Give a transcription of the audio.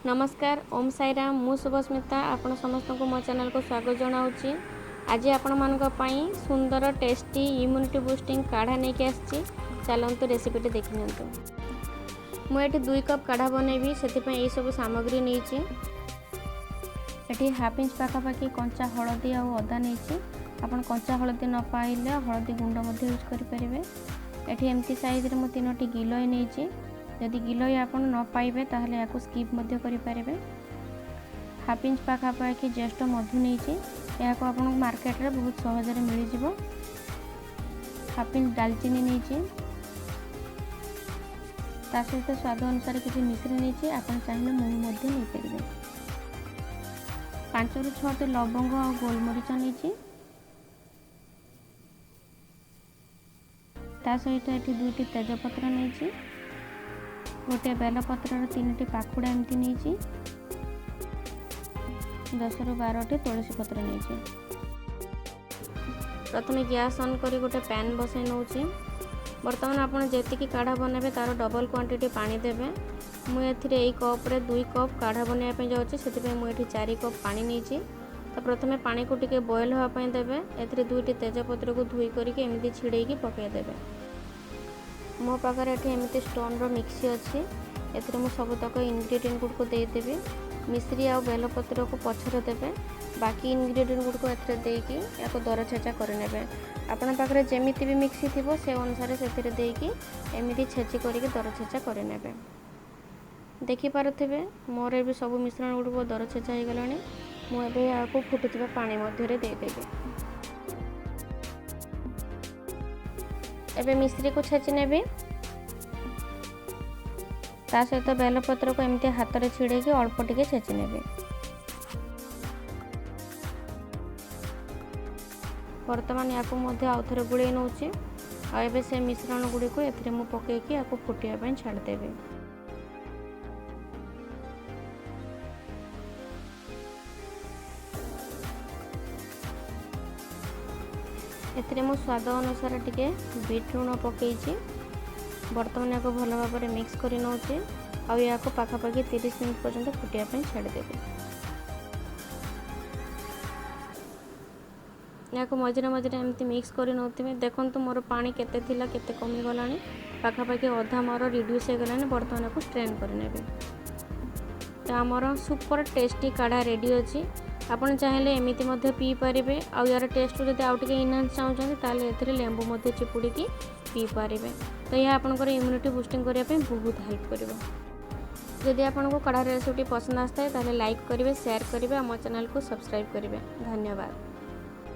नमस्कार ओम साईराम मु शुभस्मिता आपण समस्त को मो चैनल को स्वागत जनाऊँगी। आज आपण मानक पई सुंदर टेस्टी इम्यूनिटी बूस्टिंग काढ़ा नहीं के आछि। चलंतु रेसिपीटी देखि नियंतु। मुझे 2 कप काढ़ा बनैबी से यही सब सामग्री नहीं। एटी हाफ इंच पाखापाखि कंचा हलदी और अदा नहीं। आपन कंचा हलदी न पाइले हलदी गुंड मध्य यूज करें। एटी एमती साइज रे मु 3टी गिलोय नहीं। यदि गिलोय आप न पाइबे ताहले याको स्किप मध्य करें। हाफ इंच पाखापाखि ज्येष्ठ मधु नहीं। यहाँ आप मार्केट रे बहुत सहज मिल जाव। हाफ इंच दालचीनी नहीं। ता सहित स्वाद अनुसार किसी मिश्री नहीं। आप चाहिए मु नहीं पारे। 5 ରୁ 6टी लवंग और गोलमरीच नहीं। ता सहित ये 2टी तेजपत्र नहीं। गोटे बेलपत्र 3टी पाखुड़ा एमती नहीं। 10 ରୁ 12टी तुलसी पत्र नहीं। प्रथम गैस ऑन करी गोटे पैन बसई नौ। बर्तमान आपन जेतिकी काढ़ा बनाबे तार डबल क्वांटिटी पानी देबे। मुझे कप रे 2 कप काढ़ा बनाइबा जाऊँगी से मुझे 4 कप पानी नहीं। तो प्रथम पानी को टिके बॉयल होगापी देवे। ए 2टी तेजपत्र को धोई करके एमती छिड़े पकईदेवे। मो पाखे एमती स्टोन रो मिक्सी अच्छी। एथिरे मु सबतक इनग्रेडिएंट गुड को देदेवी। मिश्री आ बेलपत्र को पछरे देवे। बाकी इनग्रेडिएंट गुड को एथिरे देकी याको दर छेचा करनेबे। आपन पाखरे जेमिति भी मिक्सी थिबो से अनुसार सेथिरे देकी एमिति छेची करके दर छेचा करनेबे। देखि पारुथिबे मोर भी सब मिश्रण गुड को दर छेचा हो गलानी। मु एबे याको फुटुथिबा पानी मध्य रे दे देबे। एबे मिश्री को छेची नेबे। ता सहित बेलपत्र को एमती हाथ में छिड़े अल्प टिके छेची नेबे। वर्तमान याको मध्य आउ थरे गुड़े नौचे। आ से मिश्रण गुड़ी को एथिरे मु पकेकी याको फुटिया पई छाड़ देबे। एथिरे मु स्वाद अनुसार टिके बीट लूण पकेइछि। बर्तमान याको भल भाव में मिक्स कर नौचे। आ याको पाखापाखि 30 मिनट पर्यंत फुटिया पई छाड़ देबे। याको मझे मझे एमती मिक्स कर नौथिबे। देखंतु मोर पानी केते थिला केते कमी गलानी। पाखापाखि अधा मोर रिड्यूस हो गलानी। बर्तमान याको स्ट्रेन कर नेबे। तो आमर सुपर टेस्टी काढ़ा रेडी अछि। आपन चाहेले एमिति मध्य पी पारिबे। आ यार टेस्ट जदि आउ टिके इनहांस चाहउछन ताले एथिरे लेंबू मध्य चिपुड़ी की पी पारिबे। तो यह आपनकर इम्यूनिटी बूस्टिंग करिया पे बहुत हेल्प करिवो। जदि आपनको काढ़ा रेसिपी पसंद आस्ता है ताले लाइक करिवे, शेयर करिवे और मो चैनल को सब्सक्राइब करिवे। धन्यवाद।